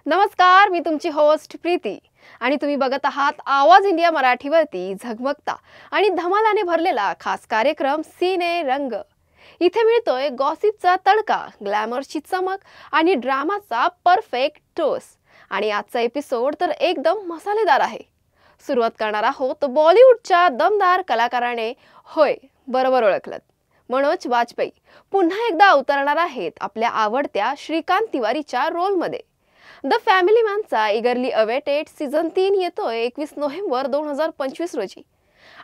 नमस्कार, मी तुमची होस्ट प्रीती आणि तुम्ही बघत आहात आवाज इंडिया मराठीवरती झगमगता आणि धमालाने भरलेला खास कार्यक्रम सिने रंग। इथे मिळतोय गॉसिपचा तडका, ग्लॅमरची चमक आणि ड्रामाचा परफेक्ट टोस। आणि आजचा एपिसोड तर एकदम मसालेदार आहे। सुरुवात करणार आहोत बॉलिवूडच्या दमदार कलाकाराने। होय, बरोबर ओळखलत, मनोज वाजपेयी पुन्हा एकदा अवतरणार आहेत आपल्या आवडत्या श्रीकांत तिवारीच्या रोलमध्ये। द फॅमिली मॅनचा इगरली अवेटेड सीझन 3 येतोय 21 नोव्हेंबर 2025 रोजी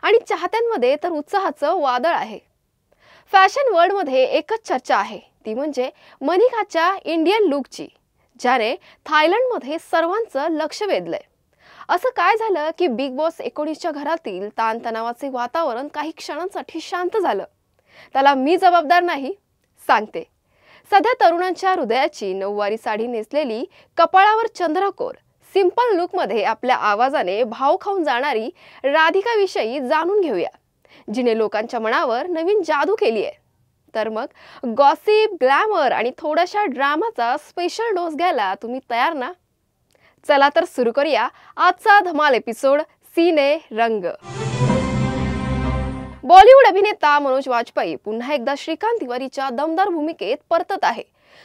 आणि चाहत्यांमध्ये तर उत्साहाचं वादळ आहे। फॅशन वर्ल्डमध्ये एकच चर्चा आहे, ती म्हणजे मनिकाच्या इंडियन लुकची, ज्याने थायलंडमध्ये सर्वांचं लक्ष वेधलंय। असं काय झालं की बिग बॉस 19च्या घरातील ताणतणावाचे वातावरण काही क्षणांसाठी शांत झालं? त्याला मी जबाबदार नाही, सांगते। सध्या तरुणांच्या हृदयाची नऊवारी साडी नेसलेली, कपाळावर चंद्रकोर, सिंपल लुकमध्ये आपल्या आवाजाने भाव खाऊन जाणारी राधिका विषयी जाणून घेऊया, जिने लोकांच्या मनावर नवीन जादू केली आहे। तर मग गॉसिप, ग्लॅमर आणि थोड्याशा ड्रामाचा स्पेशल डोस घ्यायला तुम्ही तयार ना? चला तर सुरू करूया आजचा धमाल एपिसोड सिने रंग। बॉलिवूड अभिनेता मनोज वाजपेयी पुन्हा एकदा श्रीकांत तिवारीच्या दमदार भूमिकेत परतत आहे।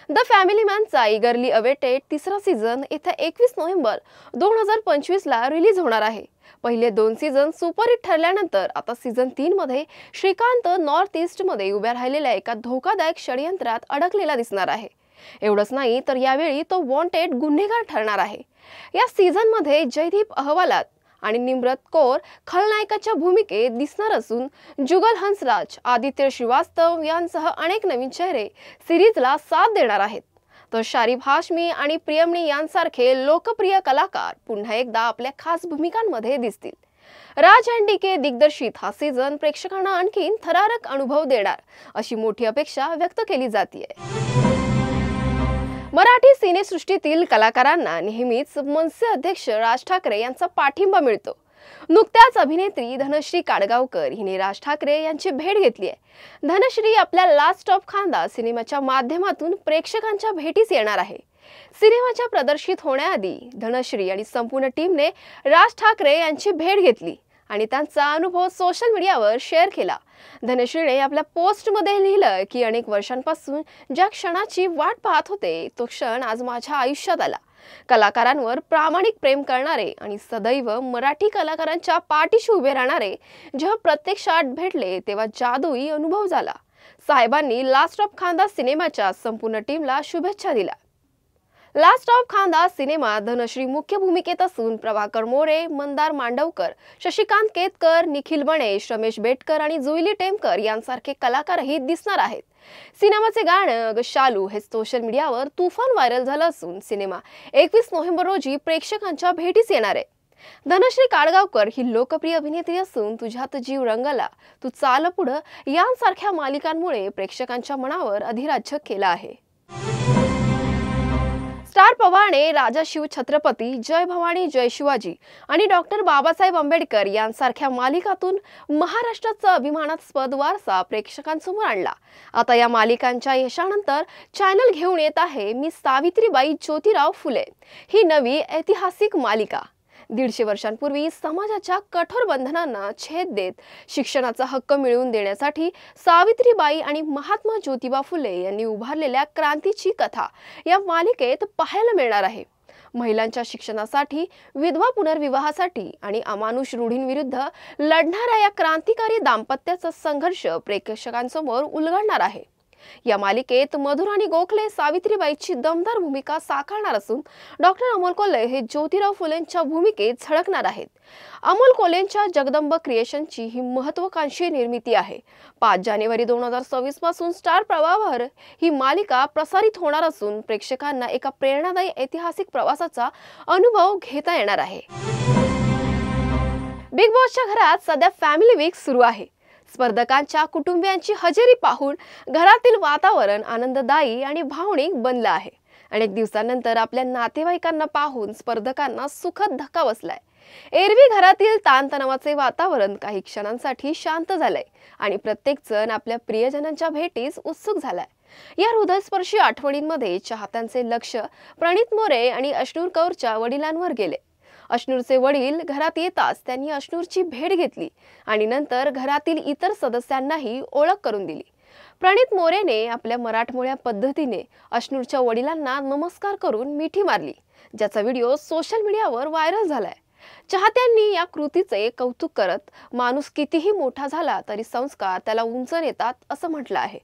द फॅमिली मॅनचा इगरली अवेटेड तिसरा सीझन येत्या 21 नोव्हेंबर 2025 ला रिलीज होणार आहे। पहिले 2 सीझन सुपरहिट ठरल्यानंतर आता सीझन 3 मध्ये श्रीकांत नॉर्थ ईस्ट मध्ये उभ्या राहिलेल्या एका धोकादायक षडयंत्रात अडकलेला दिसणार आहे। एवढंच नाही तर यावेळी तो वॉन्टेड गुन्हेगार ठरणार आहे। या सीझन मध्ये जयदीप अहवालात आणि निम्रत कौर खलनायकाच्या भूमिकेत दिसणार असून जुगल हंसराज, आदित्य श्रीवास्तव यांसह अनेक नवीन चेहरे सिरीजला साथ देणार आहेत। तर शारिफ हाशमी आणि प्रियमनी यांसारखे लोकप्रिय कलाकार पुन्हा एकदा आपल्या खास भूमिकांमध्ये दिसतील। राज एंडिके दिग्दर्शित हा सीझन प्रेक्षकांना आणखीन थरारक अनुभव देणार अशी मोठी अपेक्षा व्यक्त केली जाते। मराठी सिनेसृष्टीतील कलाकारांना नेहमीच मनसे अध्यक्ष राज ठाकरे यांचा पाठिंबा मिळतो। नुकत्याच अभिनेत्री धनश्री काडगावकर हिने राज ठाकरे यांची भेट घेतली आहे। धनश्री आपल्या लास्ट ऑफ खांदा सिनेमाच्या माध्यमातून प्रेक्षकांच्या भेटीस येणार आहे। सिनेमाच्या प्रदर्शित होण्याआधी धनश्री आणि संपूर्ण टीमने राज ठाकरे यांची भेट घेतली आणि त्यांचा अनुभव सोशल मीडियावर शेअर केला। धनश्रीने आपल्या पोस्टमध्ये लिहिलं की अनेक वर्षांपासून ज्या क्षणाची वाट पाहत होते तो क्षण आज माझ्या आयुष्यात आला। कलाकारांवर प्रामाणिक प्रेम करणारे आणि सदैव मराठी कलाकारांच्या पाठीशी उभे राहणारे जेव्हा प्रत्यक्षात भेटले तेव्हा जादुई अनुभव झाला। साहेबांनी लास्ट ऑफ खांदा सिनेमाच्या संपूर्ण टीमला शुभेच्छा दिल्या। लास्ट ऑफ खांदा सिनेमा धनश्री मुख्य भूमिकेत असून प्रभाकर मोरे, मंदार मांडवकर, शशिकांत केतकर, निखिल गणेश, रमेश बेटकर आणि जुईली टेमकर यांसारखे कलाकारही दिसणार आहेत। सिनेमाचे गाणं अग शालू हे सोशल मीडियावर तुफान व्हायरल झालं असून सिनेमा 21 नोव्हेंबर रोजी प्रेक्षकांच्या भेटीस येणार आहे। धनश्री काडगावकर ही लोकप्रिय अभिनेत्री असून तुझ्यात जीव रंगला, तू चाल पुढं यांसारख्या मालिकांमुळे प्रेक्षकांच्या मनावर अधिराज्य केलं आहे। स्टार प्रवाहाने राजा शिव छत्रपती, जय भवानी जय शिवाजी आणि डॉक्टर बाबासाहेब आंबेडकर यांसारख्या मालिकातून महाराष्ट्राचा अभिमानास्पद वारसा प्रेक्षकांसमोर आणला। आता या मालिकांच्या यशानंतर चॅनल घेऊन येत आहे मी सावित्रीबाई ज्योतिराव फुले ही नवी ऐतिहासिक मालिका। 150 वर्षांपूर्वी समाजाच्या कठोर बंधनांना छेद देत शिक्षणाचा हक्क मिळवून देण्यासाठी सावित्रीबाई आणि महात्मा ज्योतिबा फुले यांनी उभारलेल्या क्रांतीची कथा या मालिकेत पाहायला मिळणार आहे। महिलांच्या शिक्षणासाठी, विधवा पुनर्विवाहासाठी आणि अमानुष रूढींविरुद्ध लढणाऱ्या या क्रांतिकारी दाम्पत्याचा संघर्ष प्रेक्षकांसमोर उलगडणार आहे। या मालिकेत मधुराणी गोखले सावित्रीबाईची दमदार भूमिका साकारणार असून डॉक्टर अमोल कोल्हे हे ज्योतिराव फुलेंच्या भूमिकेत झळकणार आहेत। अमोल कोल्हेंच्या जगदंब क्रिएशनची ही महत्त्वाकांक्षी निर्मिती आहे। 5 जानेवारी 2026 पासून स्टार प्रवाहावर ही मालिका प्रसारित होणार असून प्रेक्षकांना एका प्रेरणादायी ऐतिहासिक प्रवासाचा अनुभव घेता येणार आहे। बिग बॉसच्या घरात सध्या फॅमिली वीक सुरू आहे। स्पर्धकांच्या कुटुंबियांची हजेरी पाहून घरातील वातावरण आनंददायी आणि भावनिक बनलं आहे। अनेक दिवसांनंतर आपल्या नातेवाईकांना पाहून स्पर्धकांना सुखद धक्का बसलाय। एरवी घरातील ताणतणावाचे वातावरण काही क्षणांसाठी शांत झालंय आणि प्रत्येक जण आपल्या प्रियजनांच्या भेटीस उत्सुक झालाय। या हृदयस्पर्शी आठवणींमध्ये चाहत्यांचे लक्ष प्रणित मोरे आणि अश्नूर कौरच्या वडिलांवर गेले। अश्नूरचे वडील घरात येताच त्यांनी अश्नूरची भेट घेतली आणि नंतर घरातील इतर सदस्यांनाही ओळख करून दिली। प्रणित मोरेने आपल्या मराठमोळ्या पद्धतीने अश्नूरच्या वडिलांना नमस्कार करून मिठी मारली, ज्याचा व्हिडिओ सोशल मीडियावर व्हायरल झालाय। चाहत्यांनी या कृतीचे कौतुक करत माणूस कितीही मोठा झाला तरी संस्कार त्याला उंच नेतात असं म्हटलं आहे।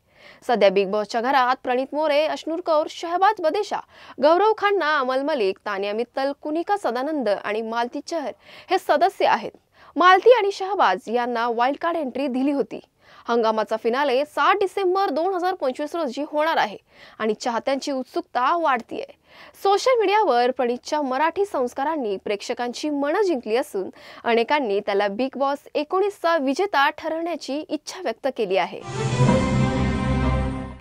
सध्या बिग बॉसच्या घरात प्रणित मोरे, अश्नूर कौर, शहबाज बदेशा, गौरव खन्ना, अमल मलिक, तानिया मित्तल, कुनिका सदानंद आणि मालती चहर हे सदस्य आहेत। मालती आणि शहबाज यांना वाइल्ड कार्ड एंट्री दिली होती। हंगामाचा फिनाले 7 डिसेंबर 2025 रोजी होणार आहे आणि चाहत्यांची उत्सुकता वाढतीये। सोशल मीडियावर प्रणितच्या मराठी संस्कारांनी प्रेक्षकांची मनं जिंकली असून अनेकांनी त्याला बिग बॉस 19चा विजेता ठरवण्याची इच्छा व्यक्त केली आहे।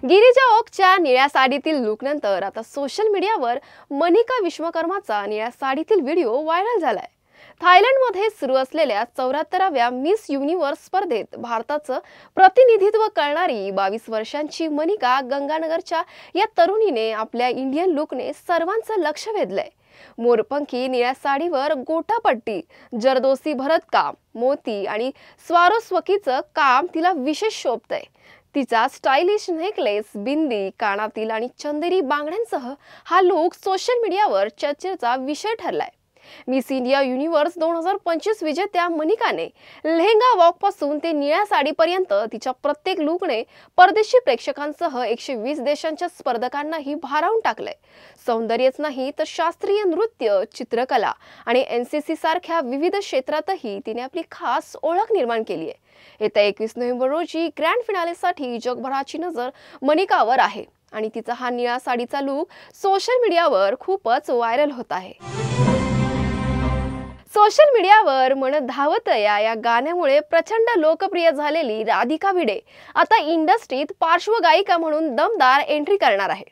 गिरिजा ओकच्या निळ्या साडीतील लुकनंतर आता सोशल मीडियावर मनिका विश्वकर्माचा निळ्या साडीतील व्हिडिओ व्हायरल झालाय। थायलंडमध्ये सुरू असलेल्या 74व्या मिस युनिव्हर्स स्पर्धेत भारताचं प्रतिनिधित्व करणारी 22 वर्षांची मनिका गंगानगरच्या या तरुणीने आपल्या इंडियन लुकने सर्वांचं लक्ष वेधलंय। मोरपंखी निळ्या साडीवर गोटापट्टी, जरदोसी भरतकाम, मोती आणि स्वारोस्वकीचं काम तिला विशेष शोभतंय। तिचा स्टाइलिश नेकलेस, बिंदी, कानातील आणि चंदेरी बांगड्यांसह हा लुक सोशल मीडियावर चर्चेचा विषय ठरलाय। मिस इंडिया युनिव्हर्स 2025 विजेत्या मनिकाने लेहंगा वॉक पासून ते निळ्या साडीपर्यंत तिच्या प्रत्येक लुकने परदेशी प्रेक्षकांसह 120 देशांच्या स्पर्धकांनाही भारावून टाकलंय। सौंदर्यच नाही तर शास्त्रीय नृत्य, चित्रकला आणि एनसीसी सारख्या विविध क्षेत्रातही तिने आपली खास ओळख निर्माण केली आहे। येत्या 21 नोव्हेंबर रोजी ग्रँड फिनालेसाठी जगभराची नजर मनिकावर आहे आणि तिचा हा निळ्या साडीचा लुक सोशल मीडियावर खूपच व्हायरल होत आहे। सोशल मीडियावर मन धावत या गाण्यामुळे प्रचंड लोकप्रिय झालेली राधिका भिडे आता इंडस्ट्रीत पार्श्वगायिका म्हणून दमदार एंट्री करणार आहे।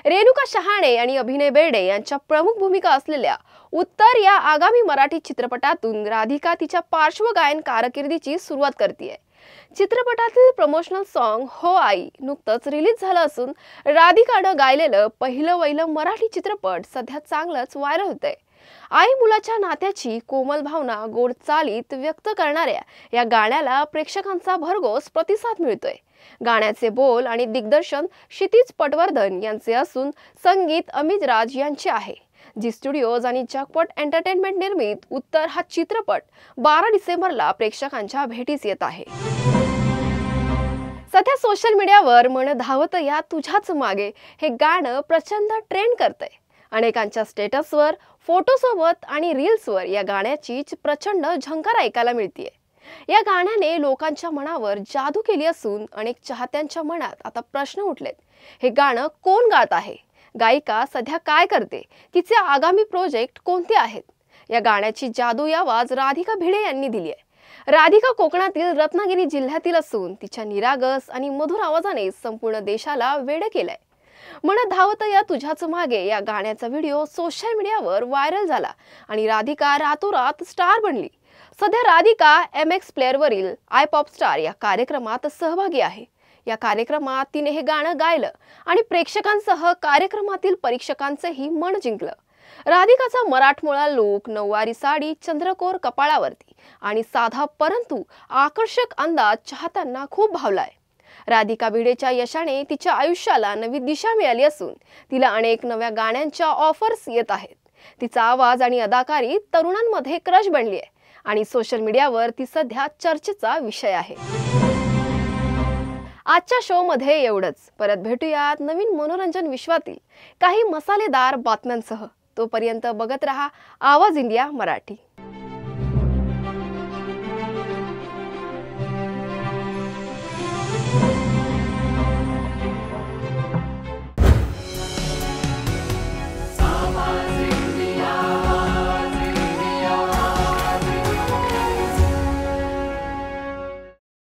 रेणुका शहाणे आणि अभिनय बेर्डे यांच्या प्रमुख भूमिका असलेल्या उत्तर या आगामी मराठी चित्रपटातून राधिका तिच्या पार्श्वगायन कारकिर्दीची सुरुवात करतेय। चित्रपटातील प्रमोशनल सॉन्ग हो आई नुकतंच रिलीज झालं असून राधिकानं गायलेलं पहिलं वहिलं मराठी चित्रपट सध्या चांगलंच व्हायरल होतंय। आई मुलाच्या नात्याची कोमल भावना गोड चालीत व्यक्त करणाऱ्या या गाण्याला प्रेक्षकांचा भरघोस प्रतिसाद मिळतोय। गाण्याचे बोल आणि दिग्दर्शन क्षितिज पटवर्धन यांचे असून संगीत अमित राज यांचे आहे। जी स्टुडिओज आणि जगपट एंटरटेनमेंट निर्मित उत्तर हा चित्रपट 12 डिसेंबरला प्रेक्षकांच्या भेटीस येत आहे। सध्या सोशल मीडियावर मन धावत या तुझ्याच मागे हे गाणं प्रचंड ट्रेंड करतंय। अनेकांच्या स्टेटसवर, फोटोसोबत आणि रील्सवर या गाण्याची प्रचंड झंकार ऐकायला मिळतेय। या गाण्याने लोकांच्या मनावर जादू केली असून अनेक चाहत्यांच्या मनात आता प्रश्न उठलेत, हे गाणं कोण गात आहे? गायिका सध्या काय करते? तिचे आगामी प्रोजेक्ट कोणते आहेत? या गाण्याची जादूई आवाज राधिका भिडे यांनी दिली आहे। राधिका कोकणातील रत्नागिरी जिल्ह्यातील असून तिच्या निरागस आणि मधुर आवाजाने संपूर्ण देशाला वेडे केलंय। मन धावत या तुझ्याच मागे या गाण्याचा व्हिडिओ सोशल मीडियावर व्हायरल झाला आणि राधिका रातोरात स्टार बनली। सध्या राधिका MX प्लेअर वरील आय पॉप स्टार या कार्यक्रमात सहभागी आहे। या कार्यक्रमात तिने हे गाणं गायलं आणि प्रेक्षकांसह कार्यक्रमातील परीक्षकांचेही मन जिंकलं। राधिकाचा मराठमोळा लूक, नऊवारी साडी, चंद्रकोर कपाळावरती आणि साधा परंतु आकर्षक अंदाज चाहत्यांना खूप भावलाय। राधिका भिडेच्या यशाने तिच्या आयुष्याला नवी दिशा मिळाली असून तिला अनेक नव्या गाण्यांच्या ऑफर्स येत आहेत। तिचा आवाज आणि अदाकारी तरुणांमध्ये क्रश बनली आहे आणि सोशल मीडियावर ती सध्या चर्चेचा विषय आहे। आजच्या शो मध्ये एवढंच। परत भेटूयात नवीन मनोरंजन विश्वातील काही मसालेदार बातम्यांसह। तोपर्यंत बघत रहा आवाज इंडिया मराठी।